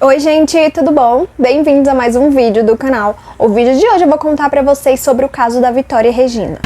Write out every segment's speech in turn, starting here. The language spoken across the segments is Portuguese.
Oi gente, tudo bom? Bem-vindos a mais um vídeo do canal. O vídeo de hoje eu vou contar pra vocês sobre o caso da Vitória Regina.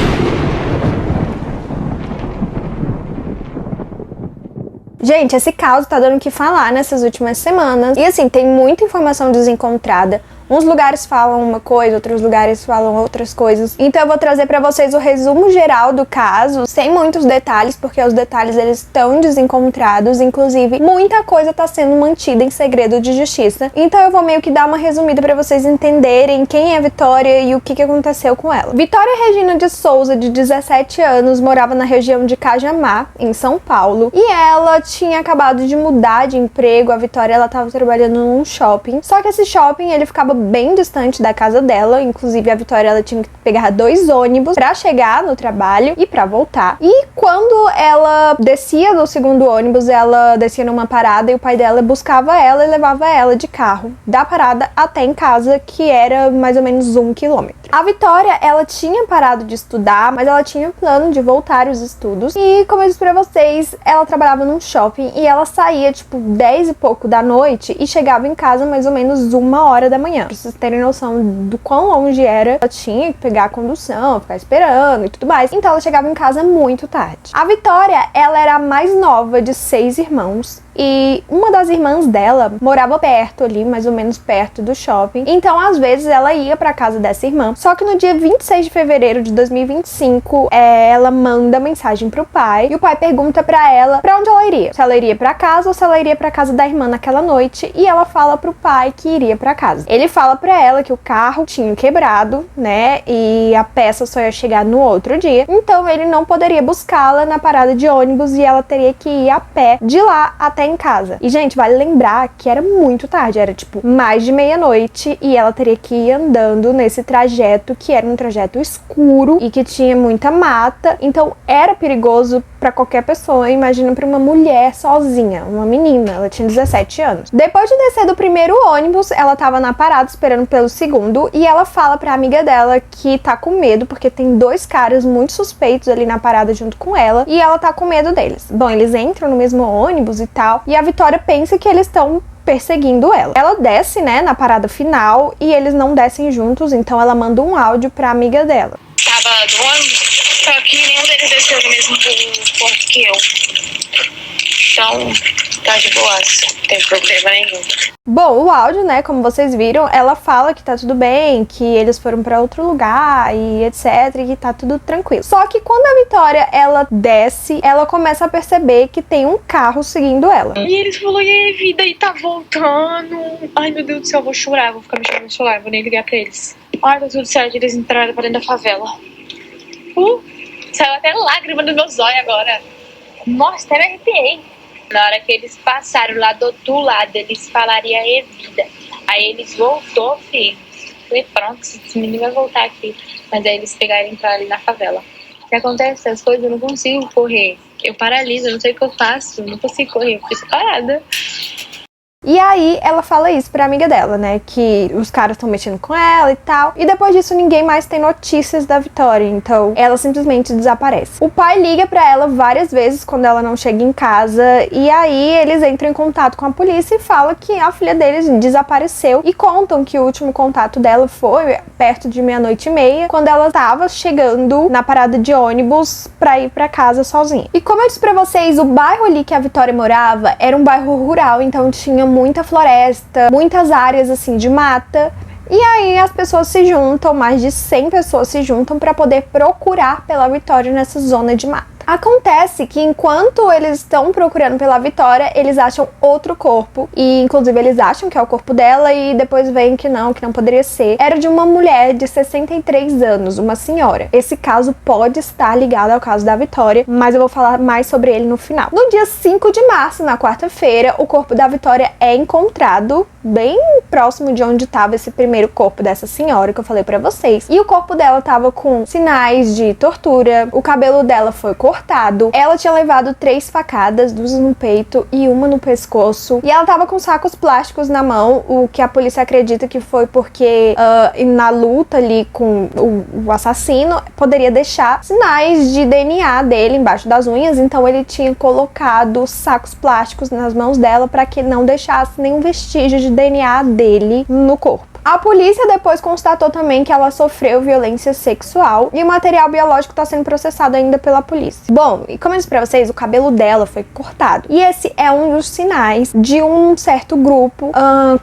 Gente, esse caso tá dando o que falar nessas últimas semanas. E assim, tem muita informação desencontrada. Uns lugares falam uma coisa, outros lugares falam outras coisas. Então eu vou trazer pra vocês o resumo geral do caso, sem muitos detalhes, porque os detalhes eles estão desencontrados. Inclusive, muita coisa tá sendo mantida em segredo de justiça. Então eu vou meio que dar uma resumida pra vocês entenderem quem é a Vitória e o que aconteceu com ela. Vitória Regina de Souza, de 17 anos, morava na região de Cajamar, em São Paulo. E ela tinha acabado de mudar de emprego. A Vitória, ela tava trabalhando num shopping. Só que esse shopping, ele ficava bem distante da casa dela. Inclusive, a Vitória, ela tinha que pegar 2 ônibus pra chegar no trabalho e pra voltar. E quando ela descia do segundo ônibus, ela descia numa parada e o pai dela buscava ela e levava ela de carro da parada até em casa, que era mais ou menos 1 quilômetro. A Vitória, ela tinha parado de estudar, mas ela tinha plano de voltar aos estudos. E, como eu disse pra vocês, ela trabalhava num shopping e ela saía, tipo, 10 e pouco da noite e chegava em casa mais ou menos 1h da manhã. Pra vocês terem noção do quão longe era, ela tinha que pegar a condução, ficar esperando e tudo mais. Então ela chegava em casa muito tarde. A Vitória, ela era a mais nova de 6 irmãos. E uma das irmãs dela morava perto ali, mais ou menos perto do shopping. Então, às vezes, ela ia pra casa dessa irmã. Só que no dia 26 de fevereiro de 2025, ela manda mensagem pro pai. E o pai pergunta pra ela pra onde ela iria. Se ela iria pra casa ou se ela iria pra casa da irmã naquela noite. E ela fala pro pai que iria pra casa. Ele fala pra ela que o carro tinha quebrado, né? E a peça só ia chegar no outro dia. Então, ele não poderia buscá-la na parada de ônibus e ela teria que ir a pé de lá até em casa. E, gente, vale lembrar que era muito tarde, era tipo mais de meia-noite e ela teria que ir andando nesse trajeto que era um trajeto escuro e que tinha muita mata, então era perigoso pra qualquer pessoa. Imagina pra uma mulher sozinha, uma menina, ela tinha 17 anos. Depois de descer do primeiro ônibus, ela tava na parada esperando pelo segundo e ela fala pra amiga dela que tá com medo porque tem 2 caras muito suspeitos ali na parada junto com ela e ela tá com medo deles. Bom, eles entram no mesmo ônibus e tal, e a Vitória pensa que eles estão perseguindo ela. Ela desce, né, na parada final e eles não descem juntos, então ela manda um áudio pra amiga dela. Tava do ônibus, só que nenhum deles desceu no mesmo ponto que eu. Então, tá de boas, não tem problema nenhum. Bom, o áudio, né, como vocês viram, ela fala que tá tudo bem, que eles foram pra outro lugar e etc, e que tá tudo tranquilo. Só que quando a Vitória, ela desce, ela começa a perceber que tem um carro seguindo ela. E eles falaram, e aí, vida, e tá voltando. Ai, meu Deus do céu, eu vou chorar, vou ficar mexendo no celular, vou nem ligar pra eles. Ai, tá tudo certo, eles entraram pra dentro da favela. Saiu até lágrima do meu zóio agora. Nossa, até me arrepiei. Na hora que eles passaram lá do outro lado, eles falariam e vida. Aí eles voltou, filho. Falei, pronto, esse menino vai voltar aqui. Mas aí eles pegaram e entraram ali na favela. O que acontece? As coisas eu não consigo correr. Eu paraliso, eu não sei o que eu faço. Eu não consigo correr, eu fico parada. E aí ela fala isso pra amiga dela, né, que os caras estão mexendo com ela e tal. E depois disso ninguém mais tem notícias da Vitória, então ela simplesmente desaparece. O pai liga pra ela várias vezes quando ela não chega em casa e aí eles entram em contato com a polícia e falam que a filha deles desapareceu e contam que o último contato dela foi perto de 00:30, quando ela tava chegando na parada de ônibus pra ir pra casa sozinha. E como eu disse pra vocês, o bairro ali que a Vitória morava era um bairro rural, então tinha muita floresta, muitas áreas assim de mata. E aí as pessoas se juntam, mais de 100 pessoas se juntam para poder procurar pela Vitória nessa zona de mata. Acontece que enquanto eles estão procurando pela Vitória, eles acham outro corpo. E inclusive eles acham que é o corpo dela e depois veem que não poderia ser. Era de uma mulher de 63 anos, uma senhora. Esse caso pode estar ligado ao caso da Vitória, mas eu vou falar mais sobre ele no final. No dia 5 de março, na quarta-feira, o corpo da Vitória é encontrado bem próximo de onde tava esse primeiro corpo dessa senhora que eu falei pra vocês. E o corpo dela tava com sinais de tortura, o cabelo dela foi cortado, ela tinha levado 3 facadas, 2 no peito e uma no pescoço, e ela tava com sacos plásticos na mão, o que a polícia acredita que foi porque na luta ali com o assassino, poderia deixar sinais de DNA dele embaixo das unhas, então ele tinha colocado sacos plásticos nas mãos dela para que não deixasse nenhum vestígio de DNA dele no corpo. A polícia depois constatou também que ela sofreu violência sexual e o material biológico está sendo processado ainda pela polícia. Bom, e como eu disse pra vocês, o cabelo dela foi cortado. E esse é um dos sinais de um certo grupo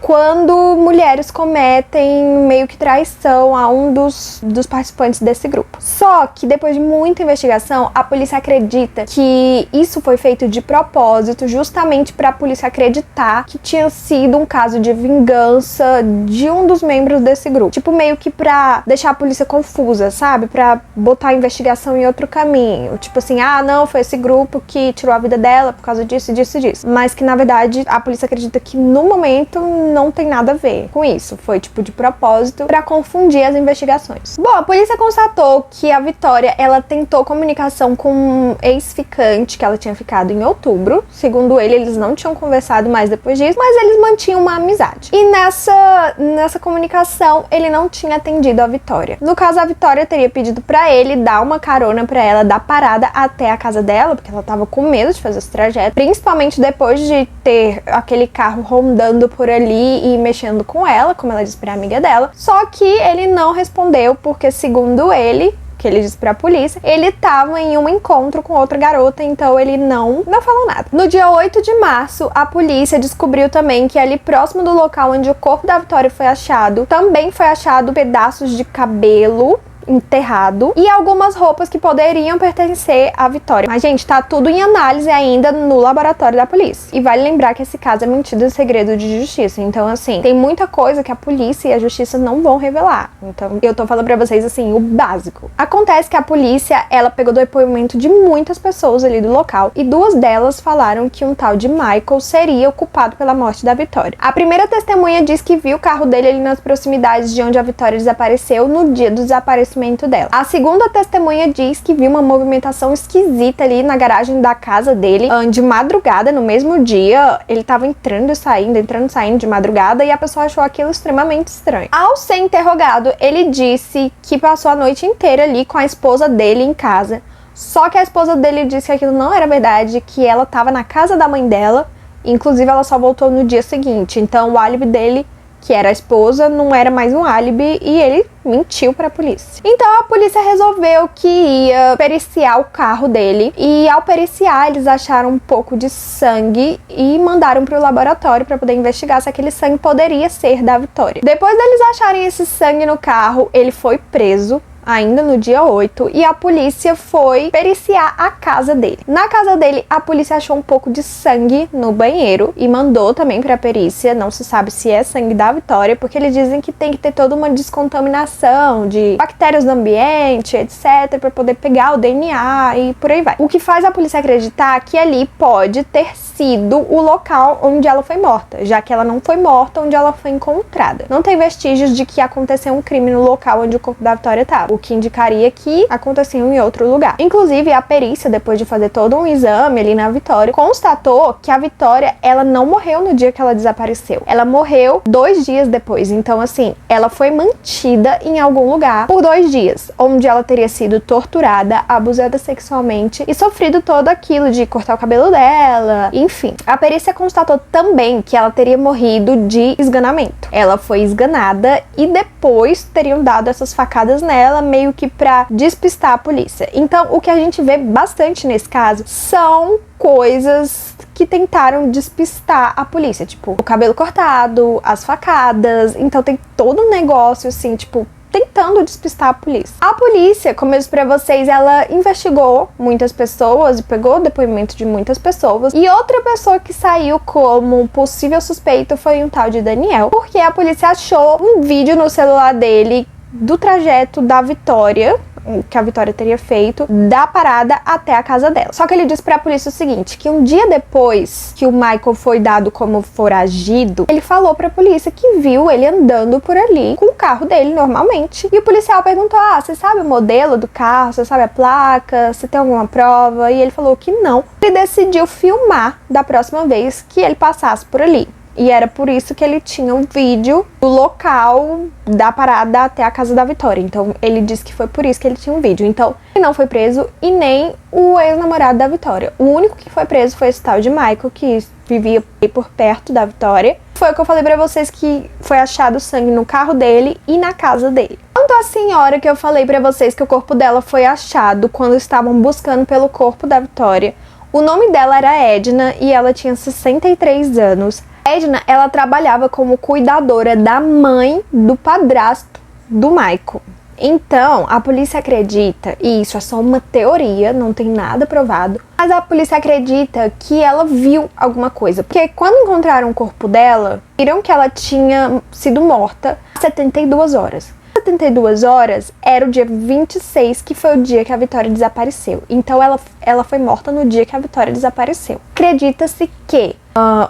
quando mulheres cometem meio que traição a um dos participantes desse grupo. Só que depois de muita investigação, a polícia acredita que isso foi feito de propósito, justamente pra polícia acreditar que tinha sido um caso de vingança de um dos membros desse grupo. Tipo, meio que pra deixar a polícia confusa, sabe? Pra botar a investigação em outro caminho. Tipo assim, não, foi esse grupo que tirou a vida dela por causa disso, disso e disso. Mas que, na verdade, a polícia acredita que no momento não tem nada a ver com isso. Foi, tipo, de propósito pra confundir as investigações. Bom, a polícia constatou que a Vitória, ela tentou comunicação com um ex-ficante que ela tinha ficado em outubro. Segundo ele, eles não tinham conversado mais depois disso, mas eles mantinham uma amizade. E nessa comunicação, ele não tinha atendido a Vitória. No caso, a Vitória teria pedido pra ele dar uma carona pra ela da parada até a casa dela, porque ela tava com medo de fazer esse trajeto, principalmente depois de ter aquele carro rondando por ali e mexendo com ela, como ela disse pra amiga dela. Só que ele não respondeu, porque segundo ele, que ele disse pra polícia, ele tava em um encontro com outra garota, então ele não falou nada. No dia 8 de março, a polícia descobriu também que ali próximo do local onde o corpo da Vitória foi achado, também foi achado pedaços de cabelo enterrado e algumas roupas que poderiam pertencer à Vitória. Mas, gente, tá tudo em análise ainda no laboratório da polícia. E vale lembrar que esse caso é mantido em segredo de justiça. Então, assim, tem muita coisa que a polícia e a justiça não vão revelar. Então, eu tô falando pra vocês, assim, o básico. Acontece que a polícia, ela pegou depoimento de muitas pessoas ali do local e 2 delas falaram que um tal de Michael seria o culpado pela morte da Vitória. A primeira testemunha diz que viu o carro dele ali nas proximidades de onde a Vitória desapareceu no dia do desaparecimento dela. A segunda testemunha diz que viu uma movimentação esquisita ali na garagem da casa dele, de madrugada, no mesmo dia. Ele tava entrando e saindo de madrugada, e a pessoa achou aquilo extremamente estranho. Ao ser interrogado, ele disse que passou a noite inteira ali com a esposa dele em casa. Só que a esposa dele disse que aquilo não era verdade, que ela tava na casa da mãe dela, inclusive ela só voltou no dia seguinte. Então o álibi dele, que era a esposa, não era mais um álibi, e ele mentiu pra polícia. Então a polícia resolveu que ia periciar o carro dele, e ao periciar eles acharam um pouco de sangue e mandaram pro laboratório pra poder investigar se aquele sangue poderia ser da Vitória. Depois deles acharem esse sangue no carro, ele foi preso ainda no dia 8, e a polícia foi periciar a casa dele. Na casa dele, a polícia achou um pouco de sangue no banheiro e mandou também pra perícia. Não se sabe se é sangue da Vitória, porque eles dizem que tem que ter toda uma descontaminação de bactérias do ambiente, etc, pra poder pegar o DNA e por aí vai. O que faz a polícia acreditar que ali pode ter sido o local onde ela foi morta, já que ela não foi morta onde ela foi encontrada. Não tem vestígios de que aconteceu um crime no local onde o corpo da Vitória estava, o que indicaria que aconteceu em outro lugar. Inclusive, a perícia, depois de fazer todo um exame ali na Vitória, constatou que a Vitória, ela não morreu no dia que ela desapareceu. Ela morreu 2 dias depois. Então, assim, ela foi mantida em algum lugar por 2 dias, onde ela teria sido torturada, abusada sexualmente e sofrido todo aquilo de cortar o cabelo dela, enfim. A perícia constatou também que ela teria morrido de esganamento. Ela foi esganada e depois teriam dado essas facadas nela, meio que pra despistar a polícia. Então, o que a gente vê bastante nesse caso são coisas que tentaram despistar a polícia, tipo, o cabelo cortado, as facadas. Então tem todo um negócio assim, tipo, tentando despistar a polícia. A polícia, como eu disse pra vocês, ela investigou muitas pessoas e pegou o depoimento de muitas pessoas. E outra pessoa que saiu como possível suspeito foi um tal de Daniel, porque a polícia achou um vídeo no celular dele do trajeto da Vitória, o que a Vitória teria feito da parada até a casa dela. Só que ele disse pra polícia o seguinte, que um dia depois que o Michael foi dado como foragido, ele falou pra polícia que viu ele andando por ali com o carro dele normalmente. E o policial perguntou, você sabe o modelo do carro? Você sabe a placa? Você tem alguma prova? E ele falou que não. Ele decidiu filmar da próxima vez que ele passasse por ali. E era por isso que ele tinha um vídeo do local da parada até a casa da Vitória. Então, ele disse que foi por isso que ele tinha um vídeo. Então, ele não foi preso e nem o ex-namorado da Vitória. O único que foi preso foi esse tal de Michael, que vivia por perto da Vitória. Foi o que eu falei pra vocês, que foi achado sangue no carro dele e na casa dele. Quanto à senhora que eu falei pra vocês que o corpo dela foi achado quando estavam buscando pelo corpo da Vitória, o nome dela era Edna e ela tinha 63 anos. Edna, ela trabalhava como cuidadora da mãe do padrasto do Michael. Então, a polícia acredita, e isso é só uma teoria, não tem nada provado, mas a polícia acredita que ela viu alguma coisa. Porque quando encontraram o corpo dela, viram que ela tinha sido morta há 72 horas. 72 horas era o dia 26, que foi o dia que a Vitória desapareceu. Então, ela foi morta no dia que a Vitória desapareceu. Acredita-se que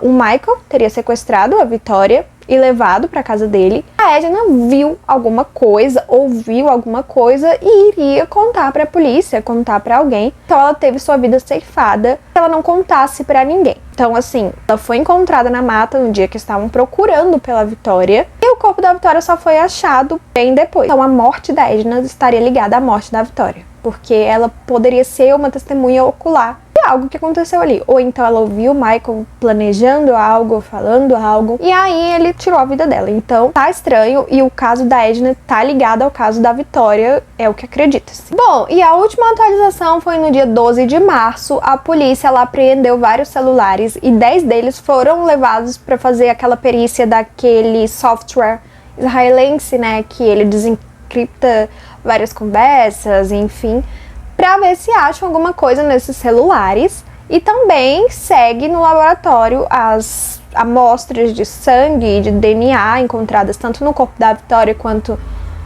o Michael teria sequestrado a Vitória e levado para casa dele. A Edna viu alguma coisa, ouviu alguma coisa e iria contar para a polícia, contar para alguém. Então ela teve sua vida ceifada se ela não contasse para ninguém. Então, assim, ela foi encontrada na mata no dia que estavam procurando pela Vitória e o corpo da Vitória só foi achado bem depois. Então a morte da Edna estaria ligada à morte da Vitória, porque ela poderia ser uma testemunha ocular de algo que aconteceu ali. Ou então ela ouviu o Michael planejando algo, falando algo, e aí ele tirou a vida dela. Então tá estranho, e o caso da Edna tá ligado ao caso da Vitória, é o que acredita-se. Bom, e a última atualização foi no dia 12 de março. A polícia lá apreendeu vários celulares e 10 deles foram levados para fazer aquela perícia daquele software israelense, né, que ele desencripta várias conversas, enfim, para ver se acham alguma coisa nesses celulares. E também segue no laboratório as amostras de sangue e de DNA encontradas tanto no corpo da Vitória quanto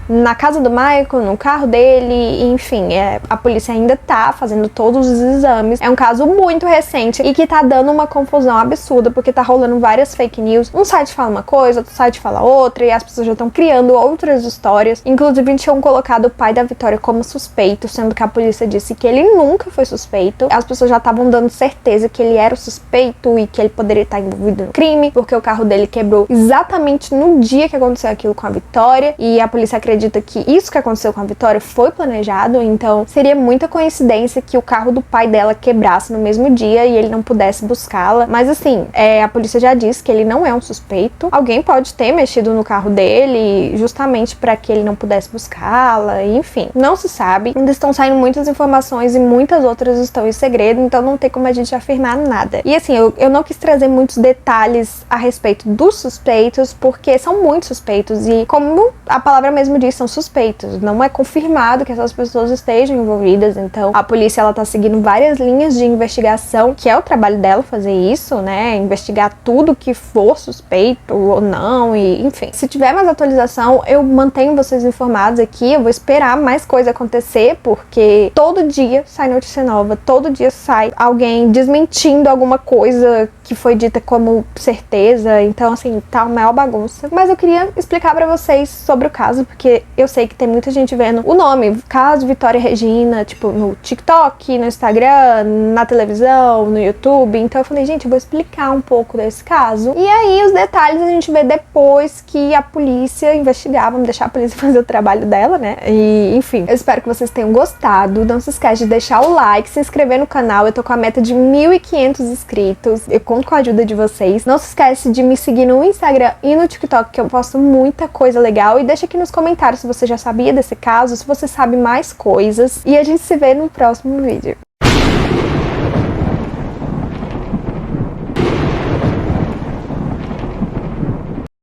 na casa do Michael, no carro dele, enfim, a polícia ainda tá fazendo todos os exames. É um caso muito recente e que tá dando uma confusão absurda, porque tá rolando várias fake news. Um site fala uma coisa, outro site fala outra, e as pessoas já estão criando outras histórias. Inclusive, tinham colocado o pai da Vitória como suspeito, sendo que a polícia disse que ele nunca foi suspeito. As pessoas já estavam dando certeza que ele era o suspeito e que ele poderia estar envolvido no crime, porque o carro dele quebrou exatamente no dia que aconteceu aquilo com a Vitória, e a polícia acredita que isso que aconteceu com a Vitória foi planejado. Então seria muita coincidência que o carro do pai dela quebrasse no mesmo dia e ele não pudesse buscá-la. Mas assim, a polícia já disse que ele não é um suspeito. Alguém pode ter mexido no carro dele justamente para que ele não pudesse buscá-la, enfim, não se sabe. Ainda estão saindo muitas informações e muitas outras estão em segredo, então não tem como a gente afirmar nada. E assim, eu não quis trazer muitos detalhes a respeito dos suspeitos, porque são muito suspeitos e, como a palavra mesmo diz, são suspeitos. Não é confirmado que essas pessoas estejam envolvidas. Então a polícia, ela tá seguindo várias linhas de investigação, que é o trabalho dela fazer isso, né? Investigar tudo que for suspeito ou não, e enfim. Se tiver mais atualização, eu mantenho vocês informados aqui. Eu vou esperar mais coisa acontecer, porque todo dia sai notícia nova, todo dia sai alguém desmentindo alguma coisa que foi dita como certeza. Então, assim, tá uma maior bagunça. Mas eu queria explicar pra vocês sobre o caso, porque eu sei que tem muita gente vendo o nome, caso Vitória Regina, tipo, no TikTok, no Instagram, na televisão, no YouTube. Então eu falei, gente, eu vou explicar um pouco desse caso. E aí os detalhes a gente vê depois que a polícia investigar. Vamos deixar a polícia fazer o trabalho dela, né? E, enfim, eu espero que vocês tenham gostado. Não se esquece de deixar o like, se inscrever no canal. Eu tô com a meta de 1.500 inscritos. Eu conto com a ajuda de vocês. Não se esquece de me seguir no Instagram e no TikTok, que eu posto muita coisa legal. E deixa aqui nos comentários se você já sabia desse caso, se você sabe mais coisas. E a gente se vê no próximo vídeo.